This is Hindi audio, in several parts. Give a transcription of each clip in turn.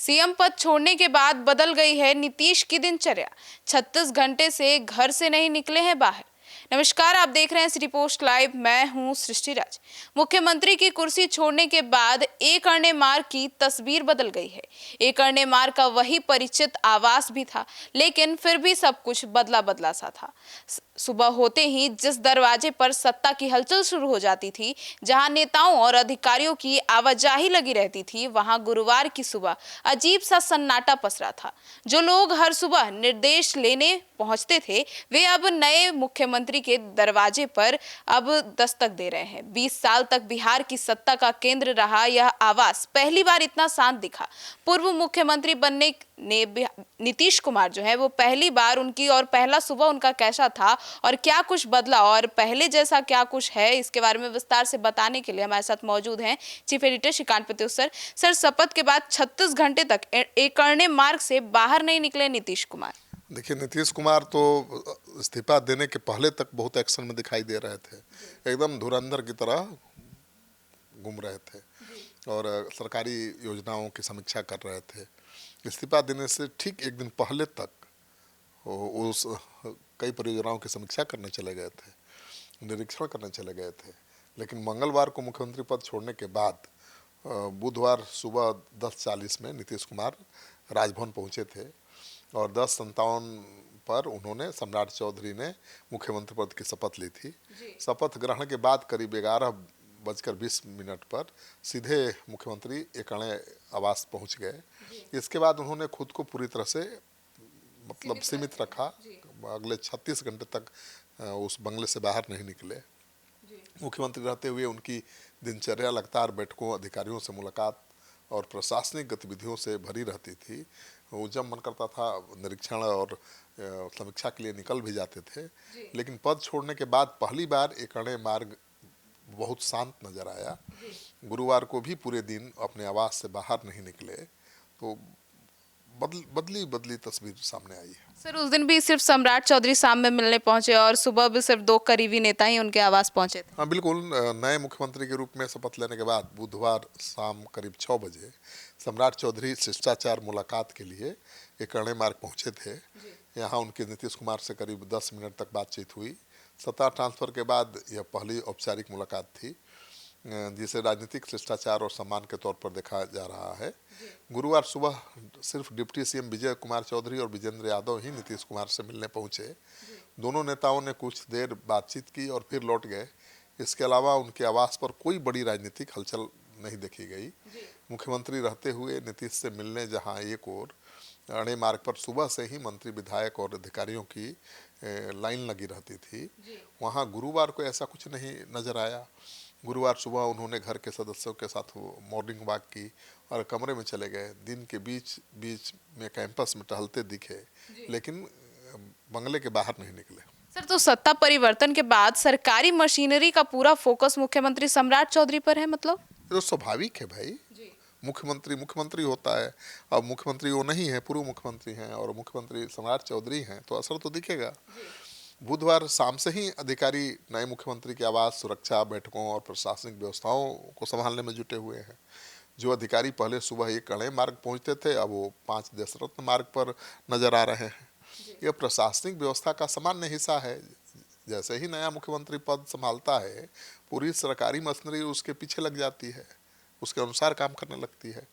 सीएम पद छोड़ने के बाद बदल गई है नीतीश की दिनचर्या। 36 घंटे से घर से नहीं निकले हैं बाहर। नमस्कार, आप देख रहे हैं सिटी पोस्ट लाइव। मैं हूं सृष्टि राज। मुख्यमंत्री की कुर्सी छोड़ने के बाद एक अण्णे मार्ग की तस्वीर बदल गई है। एक अण्णे मार्ग का वही परिचित आवास भी था, लेकिन फिर भी सब कुछ बदला बदला सा था। सुबह होते ही जिस दरवाजे पर सत्ता की हलचल शुरू हो जाती थी, जहां नेताओं और अधिकारियों की आवाजाही लगी रहती थी, वहां गुरुवार की सुबह अजीब सा सन्नाटा पसरा था। जो लोग हर सुबह निर्देश लेने पहुंचते थे, वे अब नए मुख्यमंत्री के दरवाजे पर अब दस्तक दे रहे हैं। 20 साल तक बिहार की सत्ता का केंद्र रहा यह आवास पहली बार इतना शांत दिखा। पूर्व मुख्यमंत्री बनने ने नीतीश कुमार जो है वो पहली बार उनकी और पहला सुबह उनका कैसा था और क्या कुछ बदला और पहले जैसा क्या कुछ है, इसके बारे में विस्तार से बताने के लिए हमारे साथ मौजूद हैं chief editor Shrikant Pratyush sir. शपथ के बाद 36 घंटे तक एक अण्णे मार्ग से बाहर नहीं निकले नीतीश कुमार। देखिए, नीतीश कुमार तो इस्तीफा देने के पहले तक बहुत एक्शन में दिखाई दे रहे थे। एकदम धुरंधर की तरह घूम रहे थे और सरकारी योजनाओं की समीक्षा कर रहे थे। इस्तीफा देने से ठीक एक दिन पहले तक उस कई परियोजनाओं की समीक्षा करने चले गए थे, निरीक्षण करने चले गए थे। लेकिन मंगलवार को मुख्यमंत्री पद छोड़ने के बाद बुधवार सुबह 10:40 में नीतीश कुमार राजभवन पहुंचे थे और 10:57 पर उन्होंने सम्राट चौधरी ने मुख्यमंत्री पद की शपथ ली थी। शपथ ग्रहण के बाद करीब 11:20 पर सीधे मुख्यमंत्री एक अण्णे आवास पहुंच गए। इसके बाद उन्होंने खुद को पूरी तरह से सीमित रखा। अगले 36 घंटे तक उस बंगले से बाहर नहीं निकले। मुख्यमंत्री रहते हुए उनकी दिनचर्या लगातार बैठकों, अधिकारियों से मुलाकात और प्रशासनिक गतिविधियों से भरी रहती थी। वो जब मन करता था निरीक्षण और समीक्षा के लिए निकल भी जाते थे। लेकिन पद छोड़ने के बाद पहली बार एक अण्णे मार्ग बहुत शांत नजर आया। गुरुवार को भी पूरे दिन अपने आवास से बाहर नहीं निकले, तो बदली तस्वीर सामने आई है। सर, उस दिन भी सिर्फ सम्राट चौधरी शाम में मिलने पहुंचे और सुबह भी सिर्फ 2 करीबी नेता ही उनके आवास पहुंचे थे। हाँ, बिल्कुल। नए मुख्यमंत्री के रूप में शपथ लेने के बाद बुधवार शाम करीब 6 बजे सम्राट चौधरी शिष्टाचार मुलाकात के लिए एक अण्णे मार्ग पहुंचे थे। यहाँ उनकी नीतीश कुमार से करीब 10 मिनट तक बातचीत हुई। सत्ता ट्रांसफर के बाद यह पहली औपचारिक मुलाकात थी, जिसे राजनीतिक शिष्टाचार और सम्मान के तौर पर देखा जा रहा है। गुरुवार सुबह सिर्फ डिप्टी सीएम विजय कुमार चौधरी और विजेंद्र यादव ही नीतीश कुमार से मिलने पहुंचे। दोनों नेताओं ने कुछ देर बातचीत की और फिर लौट गए। इसके अलावा उनके आवास पर कोई बड़ी राजनीतिक हलचल नहीं देखी गई। मुख्यमंत्री रहते हुए नीतीश से मिलने जहां एक और अण्णे मार्ग पर सुबह से ही मंत्री, विधायक और अधिकारियों की लाइन लगी रहती थी, वहां गुरुवार को ऐसा कुछ नहीं नजर आया। गुरुवार सुबह उन्होंने घर के सदस्यों के साथ मॉर्निंग वॉक की और कमरे में चले गए। दिन के बीच में कैंपस में टहलते दिखे, लेकिन बंगले के बाहर नहीं निकले। सर, तो सत्ता परिवर्तन के बाद सरकारी मशीनरी का पूरा फोकस मुख्यमंत्री सम्राट चौधरी पर है, मतलब तो स्वाभाविक है भाई। मुख्यमंत्री होता है। अब मुख्यमंत्री वो नहीं है, पूर्व मुख्यमंत्री हैं और मुख्यमंत्री सम्राट चौधरी हैं, तो असर तो दिखेगा। बुधवार शाम से ही अधिकारी नए मुख्यमंत्री के आवास, सुरक्षा, बैठकों और प्रशासनिक व्यवस्थाओं को संभालने में जुटे हुए हैं। जो अधिकारी पहले सुबह एक अण्णे मार्ग पहुंचते थे, अब वो 5 देशरत्न मार्ग पर नजर आ रहे हैं। यह प्रशासनिक व्यवस्था का सामान्य हिस्सा है। जैसे ही नया मुख्यमंत्री पद संभालता है, पूरी सरकारी मशीनरी उसके पीछे लग जाती है, उसके अनुसार काम करने लगती है।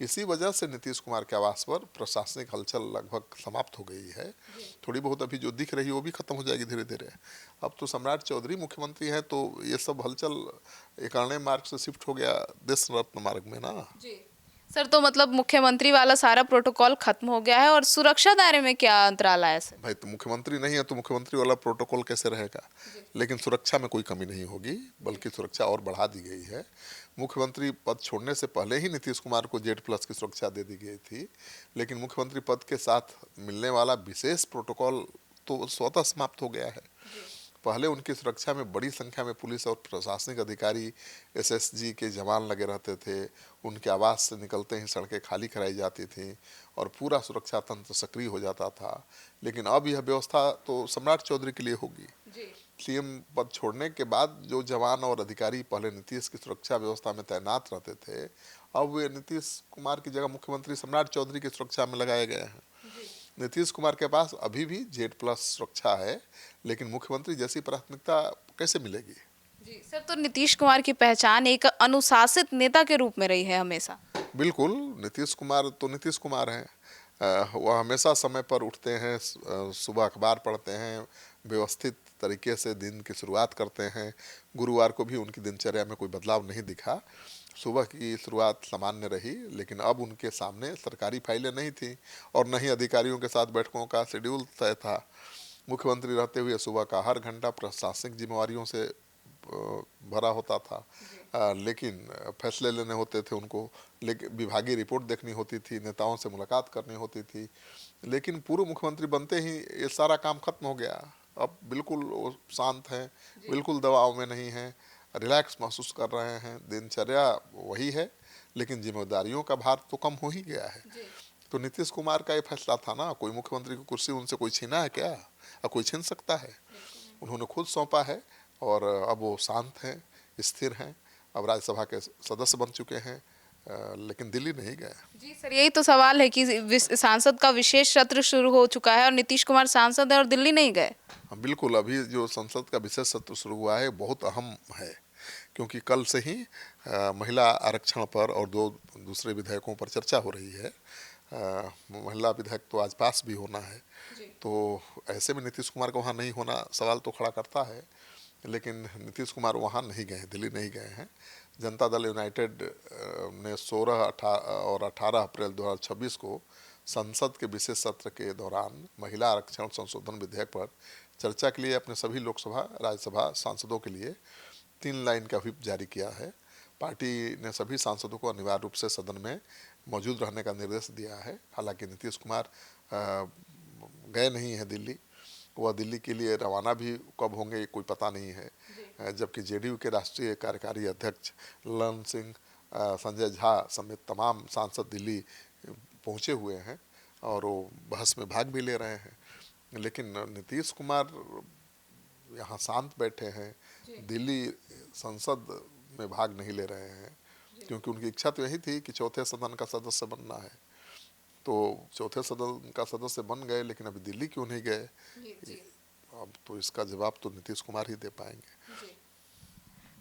इसी वजह से नीतीश कुमार के आवास पर प्रशासनिक हलचल लगभग समाप्त हो गई है। थोड़ी बहुत अभी जो दिख रही है वो भी खत्म हो जाएगी धीरे धीरे। अब तो सम्राट चौधरी मुख्यमंत्री हैं, तो ये सब हलचल एक अण्णे मार्ग से शिफ्ट हो गया देश रत्न मार्ग में ना। सर, तो मतलब मुख्यमंत्री वाला सारा प्रोटोकॉल खत्म हो गया है और सुरक्षा दायरे में क्या अंतराल आया सर? भाई, तो मुख्यमंत्री नहीं है तो मुख्यमंत्री वाला प्रोटोकॉल कैसे रहेगा? लेकिन सुरक्षा में कोई कमी नहीं होगी, बल्कि सुरक्षा और बढ़ा दी गई है। मुख्यमंत्री पद छोड़ने से पहले ही नीतीश कुमार को Z+ की सुरक्षा दे दी गई थी, लेकिन मुख्यमंत्री पद के साथ मिलने वाला विशेष प्रोटोकॉल तो स्वतः समाप्त हो गया है। पहले उनकी सुरक्षा में बड़ी संख्या में पुलिस और प्रशासनिक अधिकारी, SSG के जवान लगे रहते थे। उनके आवास से निकलते ही सड़कें खाली कराई जाती थीं और पूरा सुरक्षा तंत्र सक्रिय हो जाता था। लेकिन अब यह व्यवस्था तो सम्राट चौधरी के लिए होगी। सीएम पद छोड़ने के बाद जो जवान और अधिकारी पहले नीतीश की सुरक्षा व्यवस्था में तैनात रहते थे, अब वे नीतीश कुमार की जगह मुख्यमंत्री सम्राट चौधरी की सुरक्षा में लगाए गए हैं। नीतीश कुमार के पास अभी भी Z+ सुरक्षा है, लेकिन मुख्यमंत्री जैसी प्राथमिकता कैसे मिलेगी? जी सर, तो नीतीश कुमार की पहचान एक अनुशासित नेता के रूप में रही है हमेशा। बिल्कुल, नीतीश कुमार तो नीतीश कुमार हैं। वह हमेशा समय पर उठते हैं, सुबह अखबार पढ़ते हैं, व्यवस्थित तरीके से दिन की शुरुआत करते हैं। गुरुवार को भी उनकी दिनचर्या में कोई बदलाव नहीं दिखा। सुबह की शुरुआत सामान्य रही, लेकिन अब उनके सामने सरकारी फाइलें नहीं थी और न ही अधिकारियों के साथ बैठकों का शेड्यूल तय था। मुख्यमंत्री रहते हुए सुबह का हर घंटा प्रशासनिक जिम्मेवारियों से भरा होता था, लेकिन फैसले लेने होते थे उनको, लेकिन विभागीय रिपोर्ट देखनी होती थी, नेताओं से मुलाकात करनी होती थी। लेकिन पूर्व मुख्यमंत्री बनते ही ये सारा काम खत्म हो गया। अब बिल्कुल वो शांत हैं, बिल्कुल दबाव में नहीं हैं, रिलैक्स महसूस कर रहे हैं। दिनचर्या वही है, लेकिन जिम्मेदारियों का भार तो कम हो ही गया है। तो नीतीश कुमार का ये फैसला था ना, कोई मुख्यमंत्री की कुर्सी उनसे कोई छीना है क्या? अब कोई छीन सकता है? उन्होंने खुद सौंपा है और अब वो शांत हैं, स्थिर हैं। अब राज्यसभा के सदस्य बन चुके हैं, लेकिन दिल्ली नहीं गए। जी सर, यही तो सवाल है कि सांसद का विशेष सत्र शुरू हो चुका है और नीतीश कुमार सांसद है और दिल्ली नहीं गए। हाँ, बिल्कुल, अभी जो संसद का विशेष सत्र शुरू हुआ है बहुत अहम है, क्योंकि कल से ही महिला आरक्षण पर और दूसरे विधेयकों पर चर्चा हो रही है। महिला विधेयक तो आज पास भी होना है, तो ऐसे में नीतीश कुमार को वहाँ नहीं होना सवाल तो खड़ा करता है। लेकिन नीतीश कुमार वहाँ नहीं गए, दिल्ली नहीं गए हैं। जनता दल यूनाइटेड ने 16 और 18 अप्रैल 2026 को संसद के विशेष सत्र के दौरान महिला आरक्षण संशोधन विधेयक पर चर्चा के लिए अपने सभी लोकसभा राज्यसभा सांसदों के लिए 3 लाइन का व्हिप जारी किया है। पार्टी ने सभी सांसदों को अनिवार्य रूप से सदन में मौजूद रहने का निर्देश दिया है। हालांकि नीतीश कुमार गए नहीं हैं दिल्ली, वह दिल्ली के लिए रवाना भी कब होंगे कोई पता नहीं है। जबकि जेडीयू के राष्ट्रीय कार्यकारी अध्यक्ष ललन सिंह, संजय झा समेत तमाम सांसद दिल्ली पहुंचे हुए हैं और वो बहस में भाग भी ले रहे हैं। लेकिन नीतीश कुमार यहाँ शांत बैठे हैं, दिल्ली संसद में भाग नहीं ले रहे हैं, क्योंकि उनकी इच्छा तो यही थी कि चौथे सदन का सदस्य बनना है। तो चौथे सदन का सदस्य बन गए, लेकिन अभी दिल्ली क्यों नहीं गए? अब तो इसका जवाब तो नीतीश कुमार ही दे पाएंगे।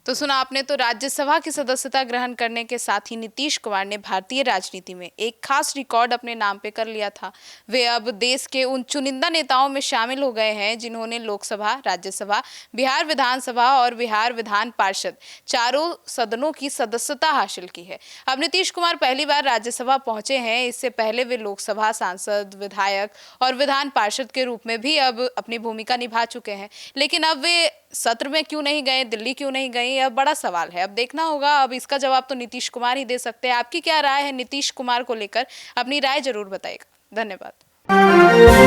तो सुना आपने, तो राज्यसभा की सदस्यता ग्रहण करने के साथ ही नीतीश कुमार ने भारतीय राजनीति में एक खास रिकॉर्ड अपने नाम पे कर लिया था। वे अब देश के उन चुनिंदा नेताओं में शामिल हो गए हैं जिन्होंने लोकसभा, राज्यसभा, बिहार विधानसभा और बिहार विधान पार्षद चारों सदनों की सदस्यता हासिल की है। अब नीतीश कुमार पहली बार राज्यसभा पहुंचे हैं। इससे पहले वे लोकसभा सांसद, विधायक और विधान पार्षद के रूप में भी अब अपनी भूमिका निभा चुके हैं। लेकिन अब वे सत्र में क्यों नहीं गए, दिल्ली क्यों नहीं गए, यह बड़ा सवाल है। अब देखना होगा, अब इसका जवाब तो नीतीश कुमार ही दे सकते हैं। आपकी क्या राय है नीतीश कुमार को लेकर? अपनी राय जरूर बताइएगा। धन्यवाद।